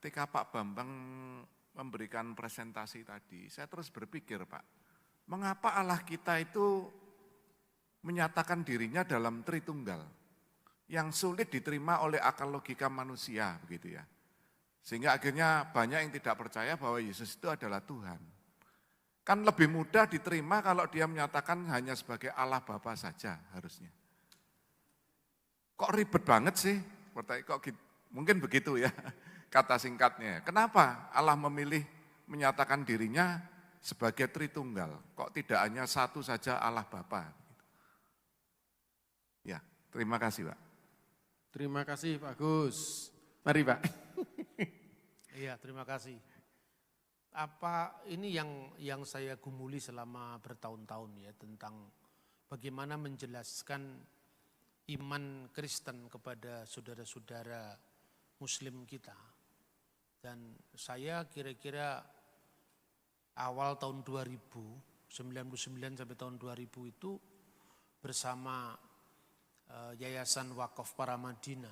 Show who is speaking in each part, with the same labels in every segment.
Speaker 1: Ketika Pak Bambang memberikan presentasi tadi, saya terus berpikir, Pak, mengapa Allah kita itu menyatakan dirinya dalam Tritunggal yang sulit diterima oleh akal logika manusia, begitu ya. Sehingga akhirnya banyak yang tidak percaya bahwa Yesus itu adalah Tuhan. Kan lebih mudah diterima kalau dia menyatakan hanya sebagai Allah Bapa saja harusnya. Kok ribet banget sih? Mungkin begitu ya kata singkatnya. Kenapa Allah memilih menyatakan dirinya sebagai Tritunggal? Kok tidak hanya satu saja Allah Bapa? Ya, terima kasih Pak.
Speaker 2: Terima kasih Pak Gus. Mari Pak.
Speaker 3: Iya, terima kasih. Apa ini yang saya gumuli selama bertahun-tahun ya tentang bagaimana menjelaskan iman Kristen kepada saudara-saudara Muslim kita. Dan saya kira-kira awal tahun 2000, 99 sampai tahun 2000 itu bersama Yayasan Wakaf Paramadina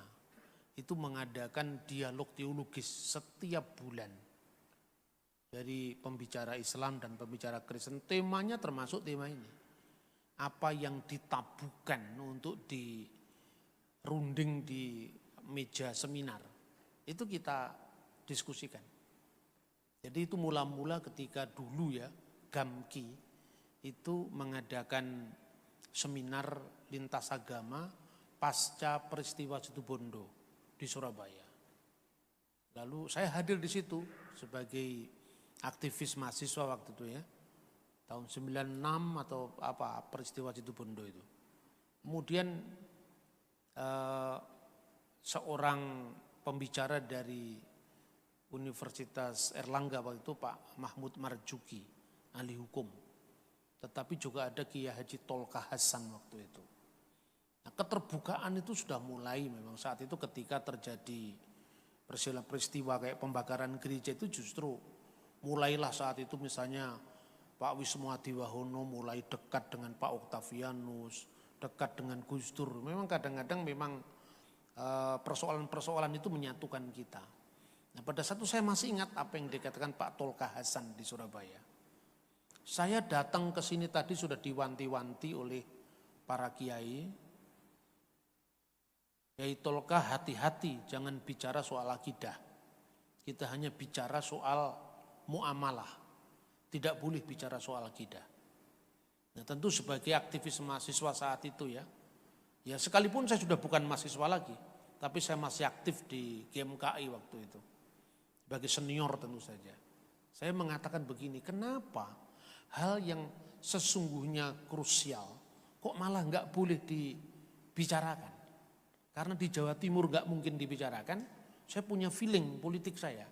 Speaker 3: itu mengadakan dialog teologis setiap bulan. Dari pembicara Islam dan pembicara Kristen, temanya termasuk tema ini. Apa yang ditabuhkan untuk dirunding di meja seminar, itu kita diskusikan. Jadi itu mula-mula ketika dulu ya, GAMKI itu mengadakan seminar lintas agama pasca peristiwa Situbondo di Surabaya. Lalu saya hadir di situ sebagai aktivis mahasiswa waktu itu ya, tahun 96 atau apa peristiwa Situbondo itu. Kemudian seorang pembicara dari Universitas Erlangga waktu itu Pak Mahmud Marjuki, ahli hukum. Tetapi juga ada Kiai Haji Tolka Hasan waktu itu. Nah, keterbukaan itu sudah mulai memang saat itu ketika terjadi peristiwa kayak pembakaran gereja itu justru mulailah saat itu misalnya Pak Wisnu Adiwahono mulai dekat dengan Pak Octavianus, dekat dengan Gus Dur. Memang kadang-kadang memang persoalan-persoalan itu menyatukan kita. Nah, pada saat itu saya masih ingat apa yang dikatakan Pak Tolka Hasan di Surabaya. Saya datang ke sini tadi sudah diwanti-wanti oleh para kiai. Kiai Tolka, hati-hati jangan bicara soal akidah. Kita hanya bicara soal muamalah. Tidak boleh bicara soal akidah. Nah, tentu sebagai aktivis mahasiswa saat itu ya sekalipun saya sudah bukan mahasiswa lagi, tapi saya masih aktif di GMKI waktu itu. Sebagai senior tentu saja. Saya mengatakan begini, kenapa hal yang sesungguhnya krusial kok malah nggak boleh dibicarakan? Karena di Jawa Timur nggak mungkin dibicarakan, saya punya feeling politik saya,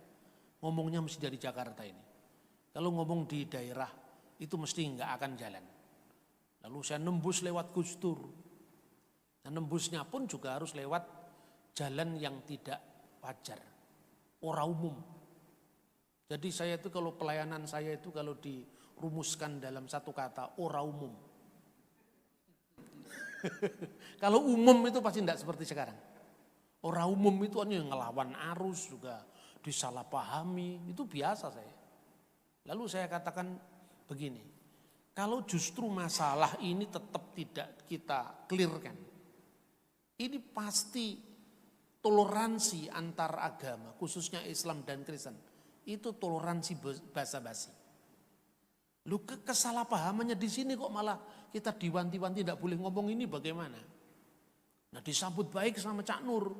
Speaker 3: ngomongnya mesti dari Jakarta ini. Kalau ngomong di daerah, itu mesti nggak akan jalan. Lalu saya nembus lewat Gus Dur. Dan nembusnya pun juga harus lewat jalan yang tidak wajar, ora umum. Jadi saya itu kalau pelayanan saya itu kalau dirumuskan dalam satu kata, ora umum. Kalau umum itu pasti tidak seperti sekarang. Ora umum itu hanya ngelawan arus juga disalahpahami, itu biasa saya. Lalu saya katakan begini, kalau justru masalah ini tetap tidak kita clearkan, ini pasti toleransi antar agama, khususnya Islam dan Kristen, itu toleransi basa-basi. Lu kesalahpahamannya di sini kok malah kita diwanti-wanti tidak boleh ngomong ini bagaimana? Nah, disambut baik sama Cak Nur.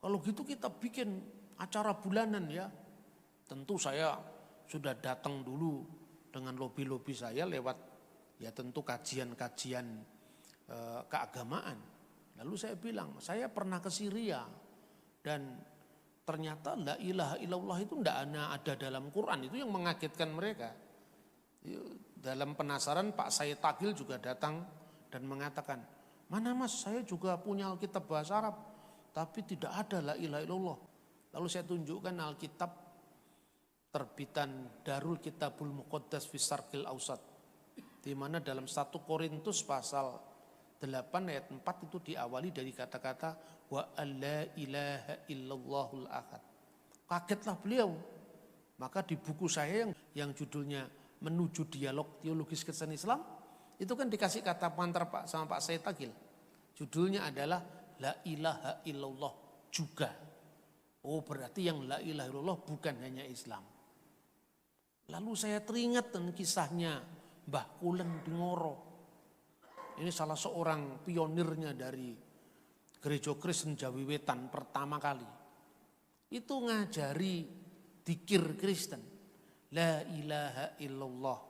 Speaker 3: Kalau gitu kita bikin acara bulanan ya. Tentu saya sudah datang dulu dengan lobi-lobi saya lewat ya tentu kajian-kajian keagamaan. Lalu saya bilang, saya pernah ke Syria dan ternyata la ilaha illallah itu tidak hanya ada dalam Quran, itu yang mengagetkan mereka. Dalam penasaran Pak Said Tagil juga datang dan mengatakan, mana mas saya juga punya Alkitab bahasa Arab, tapi tidak ada la ilaha illallah. Lalu saya tunjukkan Alkitab terbitan Darul Kitabul Muqaddas fi Syarqil Ausat, di mana dalam 1 Korintus pasal 8 ayat 4 itu diawali dari kata-kata wa alla ilaha illallahul ahad. Kagetlah beliau. Maka di buku saya yang judulnya Menuju Dialog Teologis Kristen Islam, itu kan dikasih kata pengantar sama Pak Said Agil. Judulnya adalah La ilaha illallah juga. Oh, berarti yang la ilaha illallah bukan hanya Islam. Lalu saya teringat dengan kisahnya Mbah Kulen di Ngoro. Ini salah seorang pionirnya dari Gereja Kristen Jawi Wetan pertama kali. Itu ngajari dzikir Kristen. La ilaha illallah.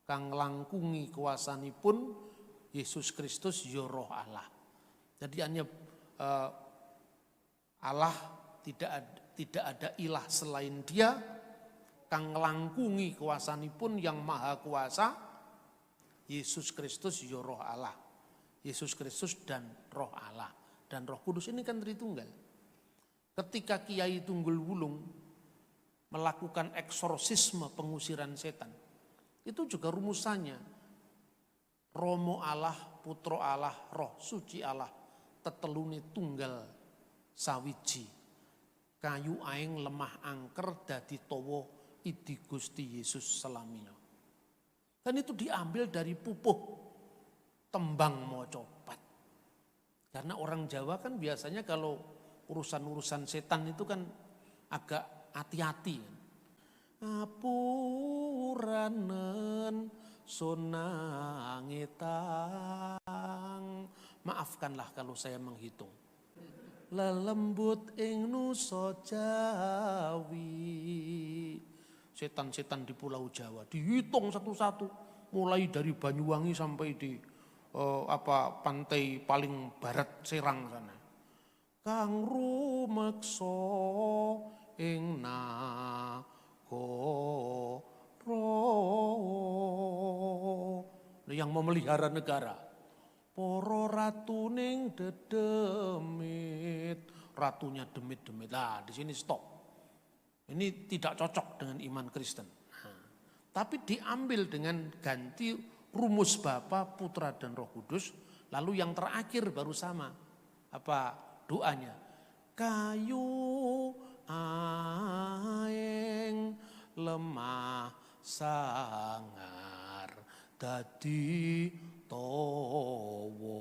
Speaker 3: Kang langkungi kuasanipun Yesus Kristus ya roh Allah. Jadi hanya Allah tidak ada ilah selain Dia. Kang langkungi kuasanipun yang maha kuasa. Yesus Kristus ya roh Allah. Yesus Kristus dan roh Allah. Dan Roh Kudus ini kan Tritunggal. Ketika Kiai Tunggul Wulung melakukan eksorsisme pengusiran setan, itu juga rumusannya Romo Allah, Putro Allah, Roh Suci Allah, tetelune tunggal sawiji, kayu aing lemah angker dadi towo idi Gusti Yesus selaminya. Dan itu diambil dari pupuh tembang mocopat. Karena orang Jawa kan biasanya kalau urusan-urusan setan itu kan agak hati-hati. Ngapuranen sonangetang. Maafkanlah kalau saya menghitung. Lelembut ing nusa Jawi. Setan-setan di Pulau Jawa dihitung satu-satu, mulai dari Banyuwangi sampai di pantai paling barat Serang sana. Kang rumeksa ing nagara. Yang memelihara negara. Para ratu ning dedemit, ratunya demit-demit. Nah, di sini stop. Ini tidak cocok dengan iman Kristen. Nah, tapi diambil dengan ganti rumus Bapa, Putra dan Roh Kudus. Lalu yang terakhir baru sama. Apa doanya? Kayu aeng lemah sangar dadi towo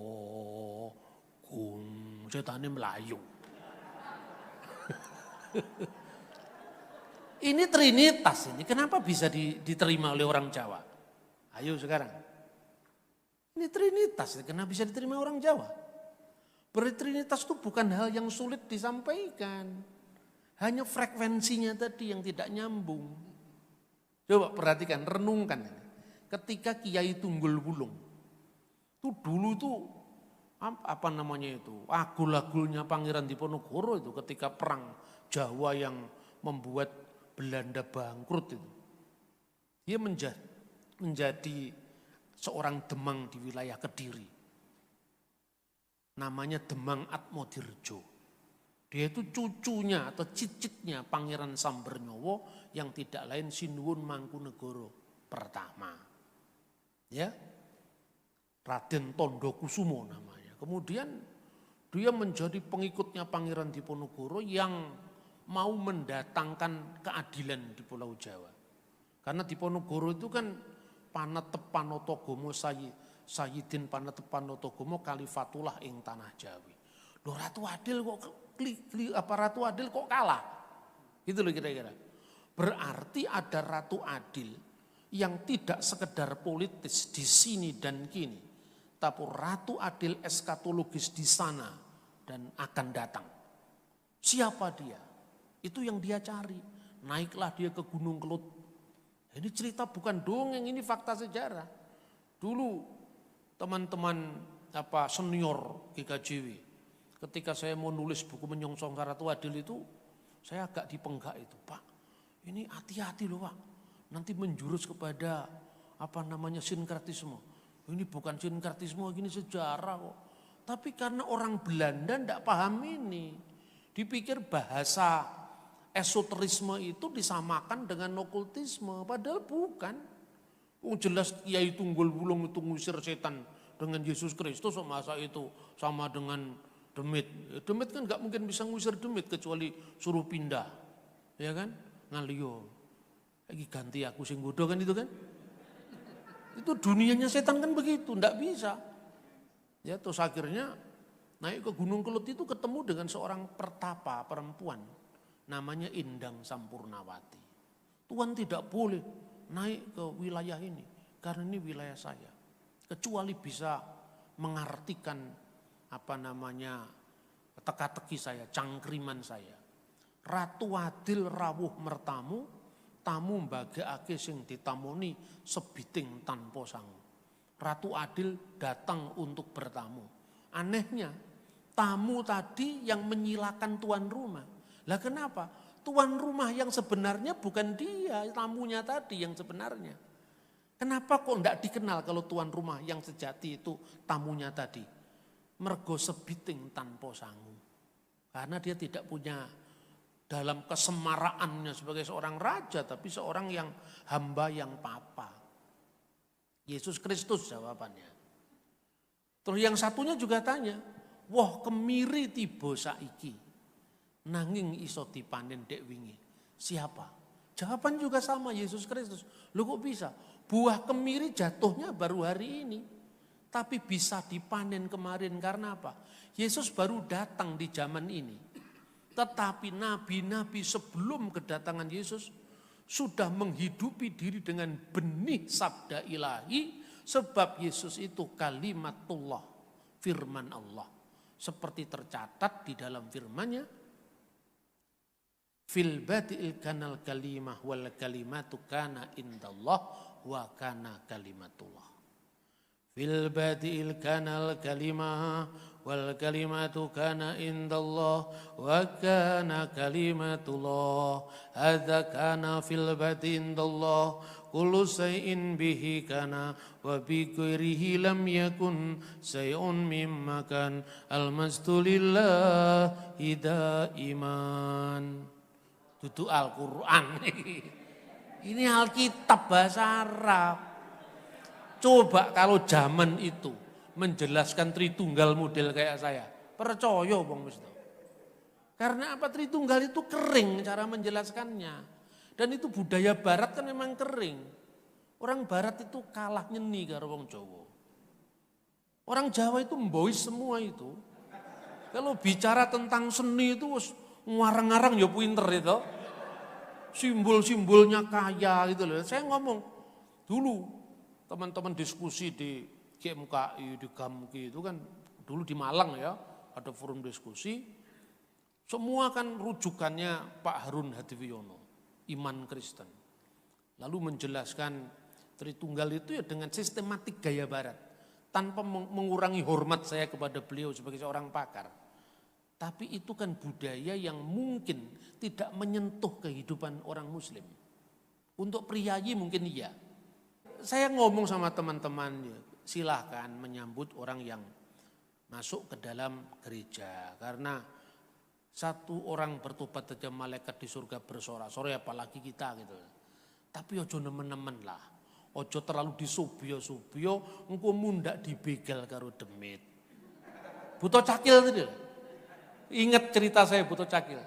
Speaker 3: gung. Setane Melayu. Ini Trinitas ini. Kenapa bisa diterima oleh orang Jawa? Ayo sekarang. Ini Trinitas. Kenapa bisa diterima orang Jawa? Berarti Trinitas itu bukan hal yang sulit disampaikan. Hanya frekuensinya tadi yang tidak nyambung. Coba perhatikan, renungkan. Ketika Kiai Tunggul Wulung. Itu dulu itu apa namanya itu? Agul-agulnya Pangeran Diponegoro itu ketika perang Jawa yang membuat Belanda bangkrut itu. Dia menjadi seorang Demang di wilayah Kediri. Namanya Demang Atmodirjo. Dia itu cucunya atau cicitnya Pangeran Sambernyowo yang tidak lain Sinuwun Mangkunegoro pertama. Ya. Raden Tondokusumo namanya. Kemudian dia menjadi pengikutnya Pangeran Diponegoro yang mau mendatangkan keadilan di Pulau Jawa. Karena Diponegoro itu kan Panetep Panotogomo Sayyidin Panetep Panotogomo Kalifatullah ing tanah Jawi. Loh Ratu Adil kok kalah? Gitu loh kira-kira. Berarti ada Ratu Adil yang tidak sekedar politis di sini dan kini, tapi Ratu Adil eskatologis di sana dan akan datang. Siapa dia? Itu yang dia cari. Naiklah dia ke Gunung Kelut. Ini cerita bukan dongeng, ini fakta sejarah. Dulu teman-teman senior GKJW, ketika saya mau nulis buku Menyongsong Ratu Adil itu, saya agak dipenggak itu. Pak, ini hati-hati loh Pak. Nanti menjurus kepada sinkretisme. Ini bukan sinkretisme, ini sejarah kok. Tapi karena orang Belanda tidak paham ini. Dipikir bahasa esoterisme itu disamakan dengan okultisme, padahal bukan. Jelas Kiai Tunggul Wulung itu ngusir setan dengan Yesus Kristus, masa itu sama dengan demit. Demit kan nggak mungkin bisa ngusir demit kecuali suruh pindah. Ya kan? Ngaliyo. Lagi ganti aku sing bodoh kan itu kan? Itu dunianya setan kan begitu, ndak bisa. Ya terus akhirnya naik ke Gunung Kelut itu ketemu dengan seorang pertapa perempuan. Namanya Indang Sampurnawati. Tuhan tidak boleh naik ke wilayah ini karena ini wilayah saya. Kecuali bisa mengartikan teka-teki saya, cangkriman saya. Ratu adil rawuh mertamu, tamu mbagekake sing ditamoni sebiting tanpa sangu. Ratu adil datang untuk bertamu. Anehnya, tamu tadi yang menyilakan tuan rumah. Lah kenapa? Tuan rumah yang sebenarnya bukan dia, tamunya tadi yang sebenarnya. Kenapa kok enggak dikenal kalau tuan rumah yang sejati itu tamunya tadi? Mergo sebiting tanpa sangu. Karena dia tidak punya dalam kesemaraannya sebagai seorang raja, tapi seorang yang hamba yang papa. Yesus Kristus jawabannya. Terus yang satunya juga tanya, wah kemiri tiba saiki, nanging iso dipanen dek wingi. Siapa? Jawaban juga sama, Yesus Kristus. Lu kok bisa? Buah kemiri jatuhnya baru hari ini. Tapi bisa dipanen kemarin karena apa? Yesus baru datang di zaman ini. Tetapi nabi-nabi sebelum kedatangan Yesus sudah menghidupi diri dengan benih sabda ilahi. Sebab Yesus itu kalimatullah, firman Allah. Seperti tercatat di dalam firman-Nya. Fil badi'il kanal kalimah wal kalimatu kana indallah wa kana kalimatullah. Fil badi'il kanal kalimah wal kalimatu kana indallah wa kana kalimatullah. Hadza kana fil badi indallah kullu shay'in bihi kana wa bi ghairihi lam yakun shay'un mimma kan almastulillahi daiman. Duduk Al-Quran. Ini Alkitab bahasa Arab. Coba kalau zaman itu menjelaskan Tritunggal model kayak saya. Percaya Bang Musto. Karena apa? Tritunggal itu kering cara menjelaskannya. Dan itu budaya barat kan memang kering. Orang barat itu kalah nyeni karo wong Jawa. Orang Jawa itu mbois semua itu. Kalau bicara tentang seni itu ngarang-ngarang ya pinter itu. Simbol-simbolnya kaya gitu loh. Saya ngomong dulu teman-teman diskusi di GMKI, di GAMKI itu kan dulu di Malang ya, ada forum diskusi. Semua kan rujukannya Pak Harun Hadiwiono, iman Kristen. Lalu menjelaskan Tritunggal itu ya dengan sistematik gaya barat. Tanpa mengurangi hormat saya kepada beliau sebagai seorang pakar. Tapi itu kan budaya yang mungkin tidak menyentuh kehidupan orang muslim. Untuk priayi mungkin iya. Saya ngomong sama teman-teman, silahkan menyambut orang yang masuk ke dalam gereja. Karena satu orang bertobat saja malaikat di surga bersorak-sorai, apalagi kita gitu. Tapi ojo nemen-nemen lah. Ojo terlalu disubyo-subyo, engko mundak dibegal karo demit. Butuh cakil tadi. Ingat cerita saya Buto Cakil.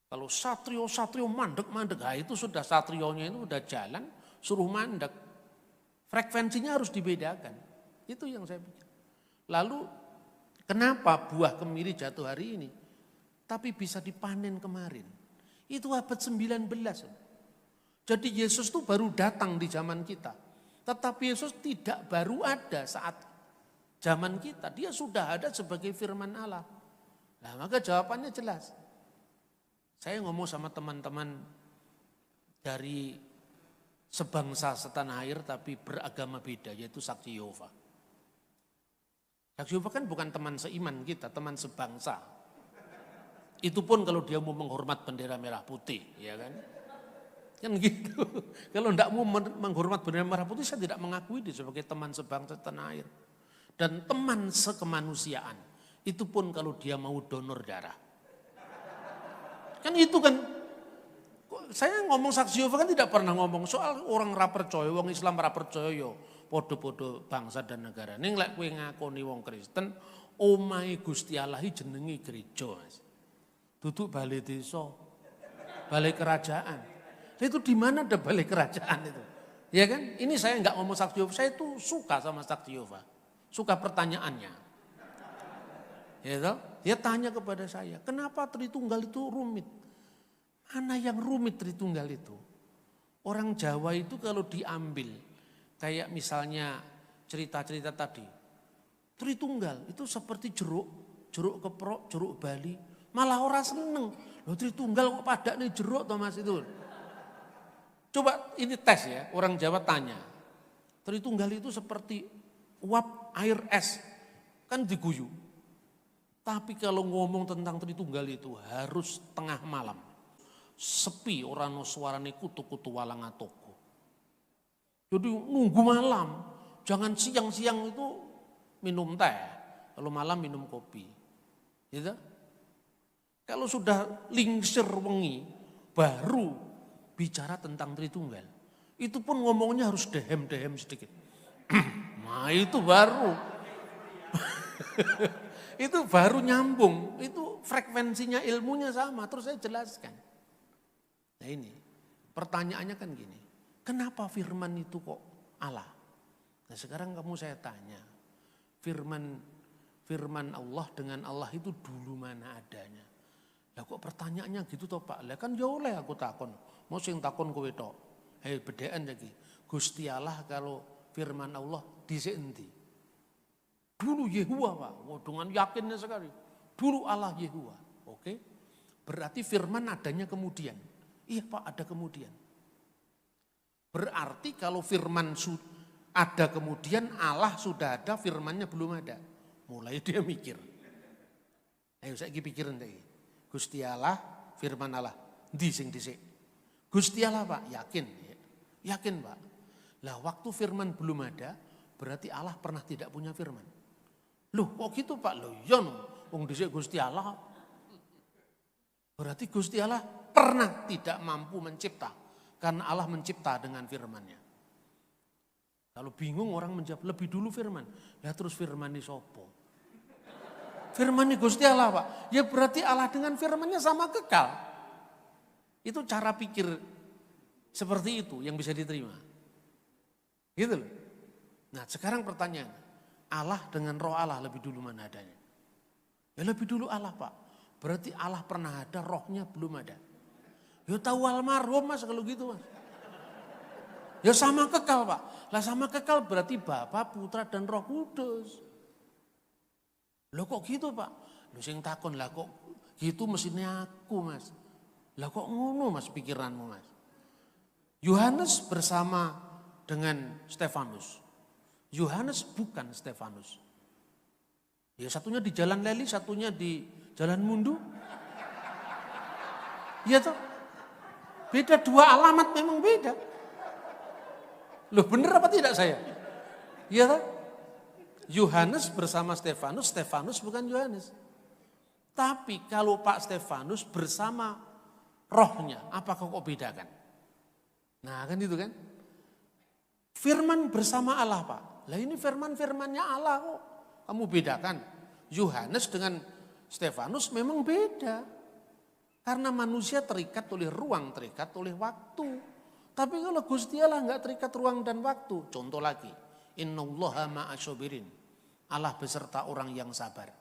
Speaker 3: Kalau satrio mandek-mandek, itu sudah satrionya itu udah jalan, suruh mandek. Frekuensinya harus dibedakan. Itu yang saya pikir. Lalu kenapa buah kemiri jatuh hari ini, tapi bisa dipanen kemarin? Itu abad 19. Jadi Yesus itu baru datang di zaman kita. Tetapi Yesus tidak baru ada saat zaman kita, dia sudah ada sebagai firman Allah. Nah, maka jawabannya jelas. Saya ngomong sama teman-teman dari sebangsa setanah air tapi beragama beda, yaitu Saksi Yehova. Saksi Yehova kan bukan teman seiman kita, teman sebangsa. Itu pun kalau dia mau menghormat bendera merah putih, ya kan? Kan gitu. Kalau enggak mau menghormat bendera merah putih, saya tidak mengakui dia sebagai teman sebangsa setanah air. Dan teman sekemanusiaan, itu pun kalau dia mau donor darah. Kan itu kan, saya ngomong Saksi Yehova kan tidak pernah ngomong soal orang ra percaya, wong Islam ra percaya yo podo-podo bangsa dan negara. Ning lek kowe ngakoni wong Kristen, omahe Gusti Allah jenenge gereja, Mas. duduk balai desa, balai kerajaan. Itu di mana ada balai kerajaan itu? Ya kan? Ini saya nggak ngomong saksi Yehova, saya itu suka sama saksi Yehova. Suka pertanyaannya. Ya toh? Dia tanya kepada saya, kenapa Tritunggal itu rumit? Mana yang rumit Tritunggal itu? Orang Jawa itu kalau diambil, kayak misalnya cerita-cerita tadi, Tritunggal itu seperti jeruk keprok, jeruk Bali, malah orang seneng. Loh Tritunggal kok padak nih jeruk toh Mas itu. Coba ini tes ya, orang Jawa tanya, Tritunggal itu seperti uap air es, kan diguyu. Tapi kalau ngomong tentang Tritunggal itu harus tengah malam. Sepi orang no suarane kutu-kutu walang atoko. Jadi nunggu malam, jangan siang-siang itu minum teh, kalau malam minum kopi. Gitu? Kalau sudah lingsir wengi, baru bicara tentang Tritunggal. Itu pun ngomongnya harus dehem-dehem sedikit. Nah itu baru. Itu baru nyambung, itu frekuensinya ilmunya sama, terus saya jelaskan. Nah ini, pertanyaannya kan gini, kenapa firman itu kok Allah? Nah sekarang kamu saya tanya, firman Allah dengan Allah itu dulu mana adanya? Lah kok pertanyaannya gitu toh Pak? Lah kan ya oleh aku takon, mau sing takon kowe tok. Hei bedaan lagi, Gusti Allah kalau firman Allah dhisik endi? Dulu Yehuwa Pak, dengan yakinnya sekali. Dulu Allah Yehuwa, oke? Berarti firman adanya kemudian. Iya Pak, ada kemudian. Berarti kalau firman ada kemudian, Allah sudah ada, firmannya belum ada. Mulai dia mikir. Ayo saya pikirin deh. Gusti Allah, firman Allah, dising. Gusti Allah Pak, yakin. Yakin Pak. Lah waktu firman belum ada, berarti Allah pernah tidak punya firman. Loh kok gitu Pak? Loh iya wong dhisik Gusti Allah. Berarti Gusti Allah pernah tidak mampu mencipta. Karena Allah mencipta dengan firman-Nya. Kalau bingung orang menjawab lebih dulu firman. Ya terus firman ini sopo? Firman ini Gusti Allah Pak. Ya berarti Allah dengan firman-Nya sama kekal. Itu cara pikir seperti itu yang bisa diterima. Gitu loh. Nah sekarang pertanyaan. Allah dengan roh Allah lebih dulu mana adanya? Ya lebih dulu Allah Pak. Berarti Allah pernah ada, rohnya belum ada. Ya tahu almarhum Mas kalau gitu Mas. Ya sama kekal Pak. Lah sama kekal berarti Bapa, Putra dan Roh Kudus. Loh kok gitu Pak? Loh sing takon lah kok gitu mesinnya aku Mas. Lah kok ngono Mas pikiranmu Mas? Yohanes bersama dengan Stefanus. Yohanes bukan Stefanus. Ya satunya di Jalan Leli, satunya di Jalan Mundu. Iya toh? Beda, dua alamat memang beda. Loh bener apa tidak saya? Iya toh? Yohanes bersama Stefanus, Stefanus bukan Yohanes. Tapi kalau Pak Stefanus bersama rohnya, apakah kok bedakan? Nah kan itu kan? Firman bersama Allah Pak. Lah ini firman-firmannya Allah kok. Kamu bedakan. Yohanes dengan Stefanus memang beda. Karena manusia terikat oleh ruang, terikat oleh waktu. Tapi kalau Gusti Allah enggak terikat ruang dan waktu. Contoh lagi. Innallaha ma'asyabirin. Allah beserta orang yang sabar.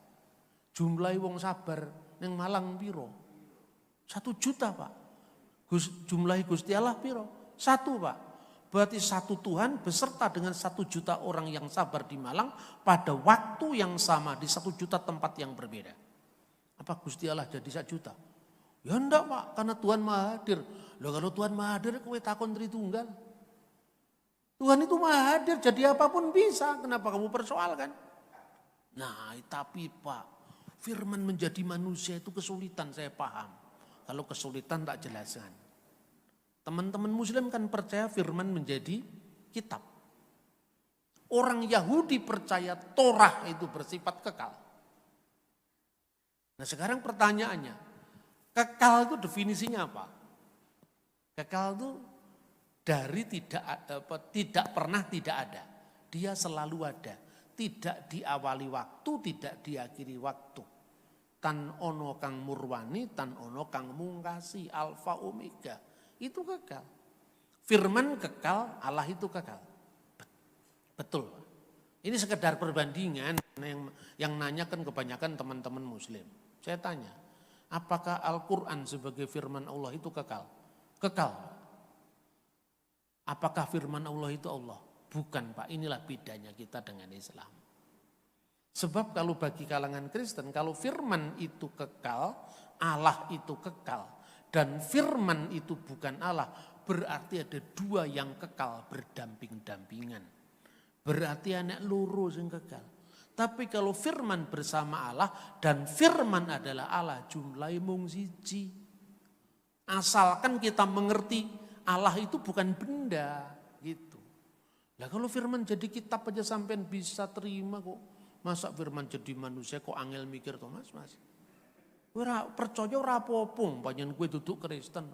Speaker 3: Jumlah wong sabar yang Malang piro? 1 juta Pak. Jumlah Gusti Allah piro? 1 Pak. Berarti satu Tuhan beserta dengan 1 juta orang yang sabar di Malang pada waktu yang sama di 1 juta tempat yang berbeda. Apa Gusti Allah jadi 1 juta? Ya enggak Pak, karena Tuhan Maha Hadir. Loh kalau Tuhan Maha Hadir kowe takon Tritunggal. Tuhan itu Maha Hadir jadi apapun bisa, kenapa kamu persoalkan? Nah tapi Pak, firman menjadi manusia itu kesulitan saya paham. Kalau kesulitan tak jelaskan. Teman-teman muslim kan percaya firman menjadi kitab. Orang Yahudi percaya Torah itu bersifat kekal. Nah sekarang pertanyaannya, kekal itu definisinya apa? Kekal itu dari tidak pernah tidak ada. Dia selalu ada. Tidak diawali waktu, tidak diakhiri waktu. Tan ono kang murwani, tan ono kang mungkasi, alfa omega. Itu kekal. Firman kekal, Allah itu kekal. Betul. Ini sekedar perbandingan yang nanyakan kebanyakan teman-teman muslim. Saya tanya, apakah Al-Quran sebagai firman Allah itu kekal? Kekal. Apakah firman Allah itu Allah? Bukan Pak, inilah bedanya kita dengan Islam. Sebab kalau bagi kalangan Kristen, kalau firman itu kekal, Allah itu kekal. Dan firman itu bukan Allah, berarti ada dua yang kekal berdamping-dampingan. Berarti anak loro yang kekal. Tapi kalau firman bersama Allah dan firman adalah Allah, jumlahnya mung siji. Asalkan kita mengerti Allah itu bukan benda gitu. Lah kalau firman jadi kitab aja sampean bisa terima kok. Masa firman jadi manusia kok angel mikir toh mas. Ora percaya ora apa-apa panjenengan kowe duduk Kristen.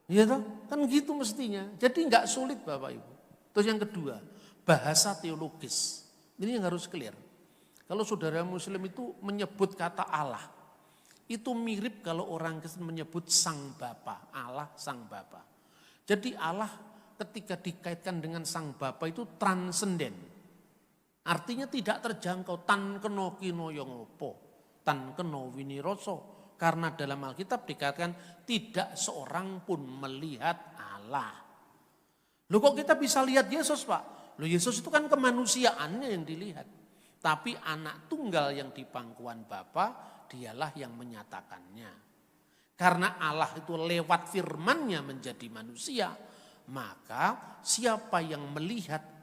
Speaker 3: Iya toh? Kan gitu mestinya. Jadi enggak sulit Bapak Ibu. Terus yang kedua, bahasa teologis. Ini yang harus clear. Kalau saudara muslim itu menyebut kata Allah, itu mirip kalau orang Kristen menyebut Sang Bapa, Allah Sang Bapa. Jadi Allah ketika dikaitkan dengan Sang Bapa itu transenden. Artinya tidak terjangkau, tan keno kino yang opo, tan keno winiroso. Karena dalam Alkitab dikatakan tidak seorang pun melihat Allah. Loh kok kita bisa lihat Yesus Pak? Loh Yesus itu kan kemanusiaannya yang dilihat. Tapi anak tunggal yang di pangkuan Bapa, dialah yang menyatakannya. Karena Allah itu lewat firman-Nya menjadi manusia, maka siapa yang melihat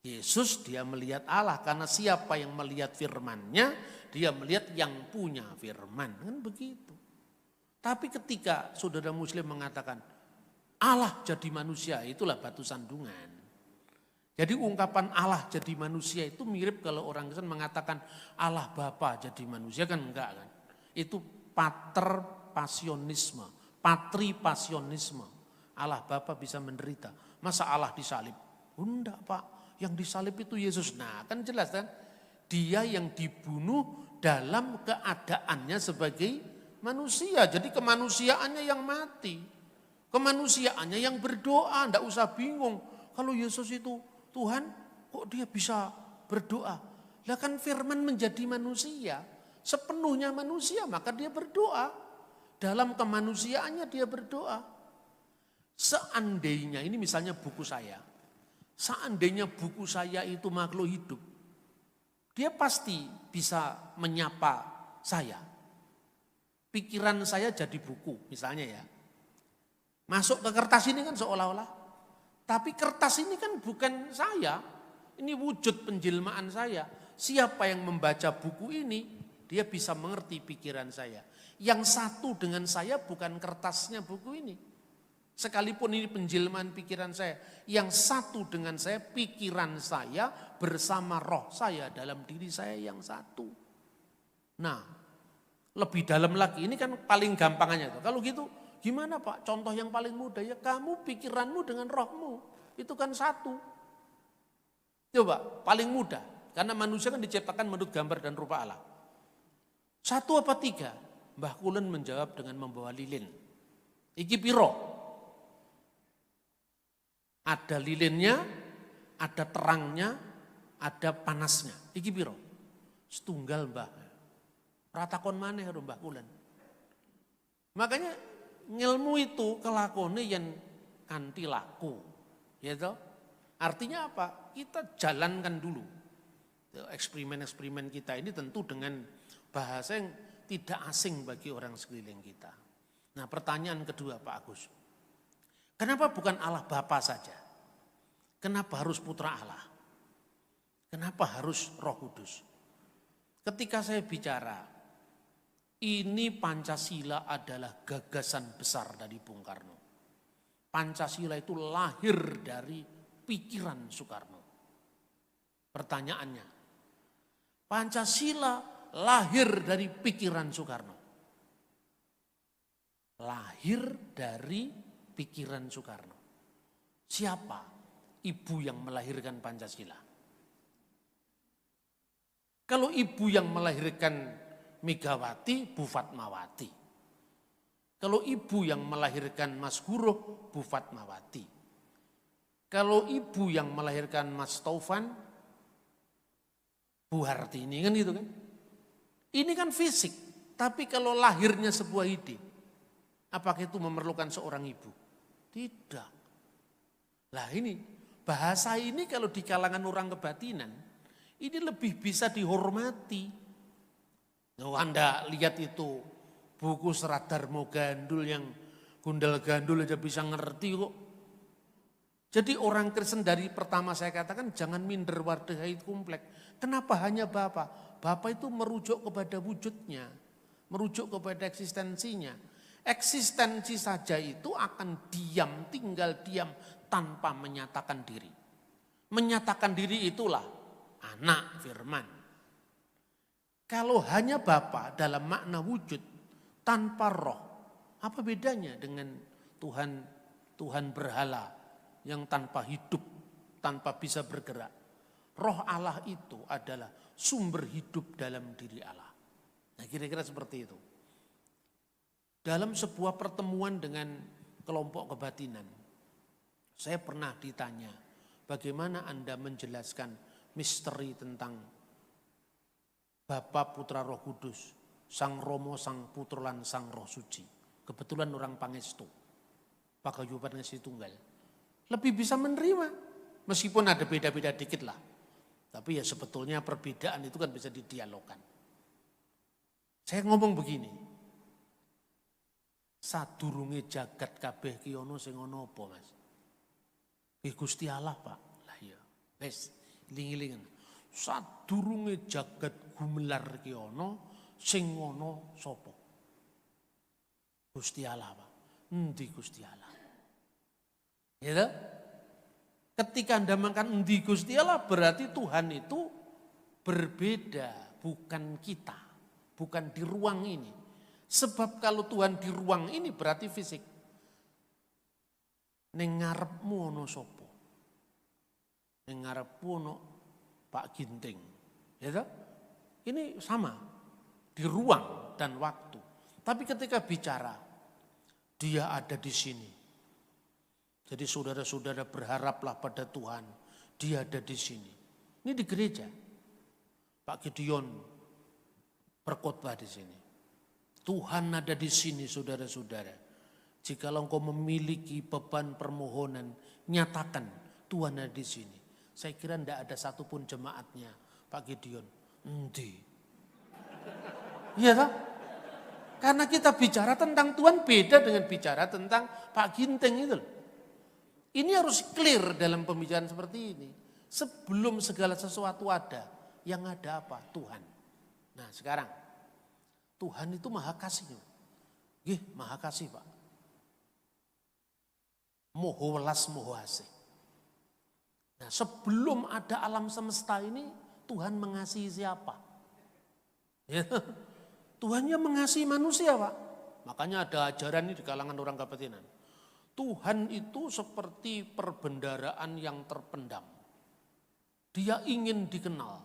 Speaker 3: Yesus dia melihat Allah, karena siapa yang melihat firman-Nya dia melihat yang punya firman, kan begitu. Tapi ketika saudara muslim mengatakan Allah jadi manusia, itulah batu sandungan. Jadi ungkapan Allah jadi manusia itu mirip kalau orang Kristen mengatakan Allah Bapa jadi manusia, kan enggak kan. Itu paterpasionisme, patripasionisme. Allah Bapa bisa menderita, masa Allah disalib? Enggak Pak. Yang disalib itu Yesus. Nah kan jelas kan. Dia yang dibunuh dalam keadaannya sebagai manusia. Jadi kemanusiaannya yang mati. Kemanusiaannya yang berdoa. Tidak usah bingung. Kalau Yesus itu Tuhan kok dia bisa berdoa. Lah kan firman menjadi manusia. Sepenuhnya manusia maka dia berdoa. Dalam kemanusiaannya dia berdoa. Seandainya ini misalnya buku saya. Seandainya buku saya itu makhluk hidup, dia pasti bisa menyapa saya. Pikiran saya jadi buku misalnya ya. Masuk ke kertas ini kan seolah-olah. Tapi kertas ini kan bukan saya. Ini wujud penjelmaan saya. Siapa yang membaca buku ini, dia bisa mengerti pikiran saya. Yang satu dengan saya bukan kertasnya buku ini. Sekalipun ini penjelmaan pikiran saya, yang satu dengan saya, pikiran saya bersama roh saya dalam diri saya yang satu. Nah, lebih dalam lagi, ini kan paling gampangnya tuh. Kalau gitu, gimana Pak? Contoh yang paling mudah ya, kamu pikiranmu dengan rohmu, itu kan satu. Coba, paling mudah, karena manusia kan diciptakan menurut gambar dan rupa Allah. Satu apa tiga? Mbah Kulen menjawab dengan membawa lilin. Iki piro? Ada lilinnya, ada terangnya, ada panasnya. Iki piro? Setunggal Mbah. Ratakon maneh karo Mbah Kulen. Makanya ngilmu itu kelakone yang kanthi laku. Ya toh? Artinya apa? Kita jalankan dulu. Eksperimen-eksperimen kita ini tentu dengan bahasa yang tidak asing bagi orang sekeliling kita. Nah, pertanyaan kedua Pak Agus. Kenapa bukan Allah Bapa saja? Kenapa harus Putra Allah? Kenapa harus Roh Kudus? Ketika saya bicara, ini Pancasila adalah gagasan besar dari Bung Karno. Pancasila itu lahir dari pikiran Soekarno. Pertanyaannya, Pancasila lahir dari pikiran Soekarno. Lahir dari pikiran Soekarno. Siapa ibu yang melahirkan Pancasila? Kalau ibu yang melahirkan Megawati, Bu Fatmawati. Kalau ibu yang melahirkan Mas Guruh, Bu Fatmawati. Kalau ibu yang melahirkan Mas Taufan, Bu Hartini, kan gitu kan. Ini kan fisik, tapi kalau lahirnya sebuah ide, apakah itu memerlukan seorang ibu? Tidak. Lah ini, bahasa ini kalau di kalangan orang kebatinan, ini lebih bisa dihormati. Nah, Anda lihat itu buku Serat Darmo Gandul yang gundal gandul aja bisa ngerti kok. Jadi orang Kristen dari pertama saya katakan jangan minder wardahait komplek. Kenapa hanya Bapak? Bapak itu merujuk kepada wujudnya, merujuk kepada eksistensinya. Eksistensi saja itu akan diam, tinggal diam tanpa menyatakan diri. Menyatakan diri itulah anak firman. Kalau hanya Bapa dalam makna wujud tanpa roh, apa bedanya dengan Tuhan berhala yang tanpa hidup, tanpa bisa bergerak? Roh Allah itu adalah sumber hidup dalam diri Allah. Nah, kira-kira seperti itu. Dalam sebuah pertemuan dengan kelompok kebatinan, saya pernah ditanya, bagaimana Anda menjelaskan misteri tentang Bapa, Putra, Roh Kudus, Sang Romo, Sang Putra, lan Sang Roh Suci. Kebetulan orang Pangestu, Pagayuban Ngesi Tunggal. Lebih bisa menerima, meskipun ada beda-beda dikit lah. Tapi ya sebetulnya perbedaan itu kan bisa didialogkan. Saya ngomong begini, sadurunge jagat kabeh ki ana sing ana apa, Mas? Gusti Allah, Pak. Lah ya, wis iling-ilingan. Sadurunge jagat gumelar ki ana sing ana sapa? Gusti Allah, Pak. Endi Gusti Allah? Ya toh? Ketika Anda makan endi Gusti Allah, berarti Tuhan itu berbeda, bukan kita, bukan di ruang ini. Sebab kalau Tuhan di ruang ini berarti fisik. Ning ngarepmu ana sapa? Ning ngarepmu ana Pak Ginting. Ya toh? Ini sama di ruang dan waktu. Tapi ketika bicara, dia ada di sini. Jadi saudara-saudara berharaplah pada Tuhan, dia ada di sini. Ini di gereja. Pak Gideon berkhotbah di sini. Tuhan ada di sini saudara-saudara. Jikalau engkau memiliki beban permohonan, nyatakan Tuhan ada di sini. Saya kira tidak ada satupun jemaatnya Pak Gideon. Endi. Iya toh? Karena kita bicara tentang Tuhan beda dengan bicara tentang Pak Ginting itu loh. Ini harus clear dalam pembicaraan seperti ini. Sebelum segala sesuatu ada, yang ada apa? Tuhan. Nah sekarang, Tuhan itu maha kasih. Maha kasih Pak. Moho welas moho asih. Nah sebelum ada alam semesta ini, Tuhan mengasihi siapa? Ya, Tuhan yang mengasihi manusia Pak. Makanya ada ajaran ini di kalangan orang kebatinan. Tuhan itu seperti perbendaraan yang terpendam. Dia ingin dikenal,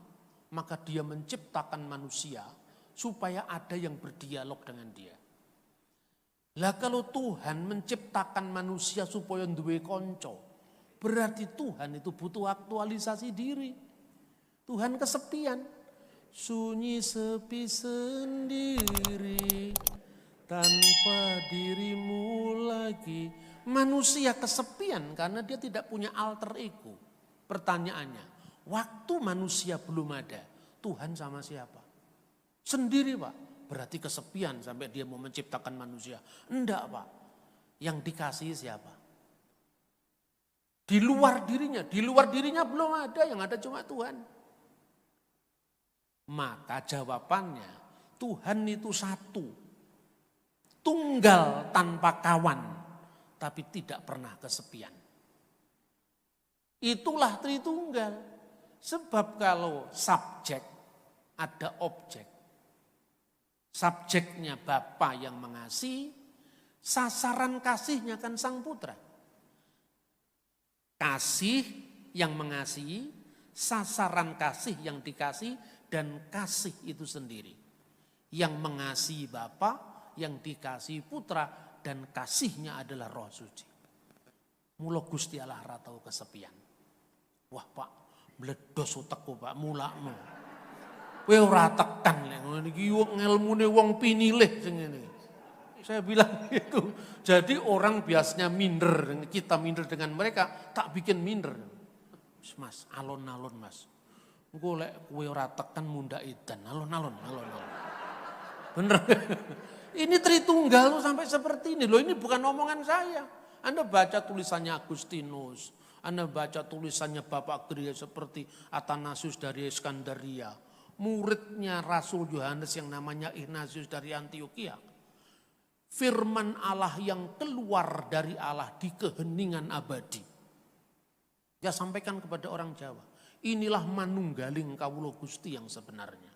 Speaker 3: maka dia menciptakan manusia supaya ada yang berdialog dengan dia. Lah kalau Tuhan menciptakan manusia supaya duwe konco, berarti Tuhan itu butuh aktualisasi diri. Tuhan kesepian, sunyi sepi sendiri tanpa dirimu lagi. Manusia kesepian karena dia tidak punya alter ego. Pertanyaannya, waktu manusia belum ada, Tuhan sama siapa? Sendiri Pak, berarti kesepian sampai dia mau menciptakan manusia. Enggak Pak, yang dikasihi siapa? Di luar dirinya belum ada, yang ada cuma Tuhan. Maka jawabannya, Tuhan itu satu, tunggal tanpa kawan. Tapi tidak pernah kesepian. Itulah Tritunggal. Sebab kalau subjek ada objek. Subjeknya Bapa yang mengasihi, sasaran kasihnya kan Sang Putra. Kasih yang mengasihi, sasaran kasih yang dikasih, dan kasih itu sendiri. Yang mengasihi Bapa, yang dikasihi Putra, dan kasihnya adalah Roh Suci. Mula Gusti Allah ra tau kesepian. Wah Pak, meledos utekku Pak, mulakno. Kowe ora tekan lek ngene iki ngelmune wong pinilih sing ngene. Saya bilang gitu. Jadi orang biasanya minder, kita minder dengan mereka, tak bikin minder. Mas, alon-alon Mas. Engko lek kowe ora tekan mundak edan, alon-alon. Bener. Ini Tritunggal tuh sampai seperti ini loh, ini bukan omongan saya. Anda baca tulisannya Agustinus, Anda baca tulisannya Bapak Gereja seperti Athanasius dari Iskandaria, muridnya Rasul Yohanes yang namanya Ignatius dari Antioquia. Firman Allah yang keluar dari Allah di keheningan abadi. Dia sampaikan kepada orang Jawa, inilah manunggaling kawula Gusti yang sebenarnya.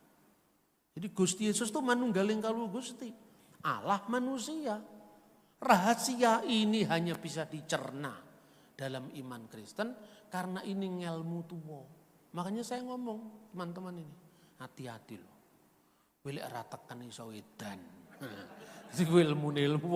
Speaker 3: Jadi Gusti Yesus itu manunggaling kawula Gusti. Allah manusia. Rahasia ini hanya bisa dicerna dalam iman Kristen karena ini ngelmu tua. Makanya saya ngomong teman-teman ini, hati-hati loh. Welek ratakan iso edan. Jadi ilmu wong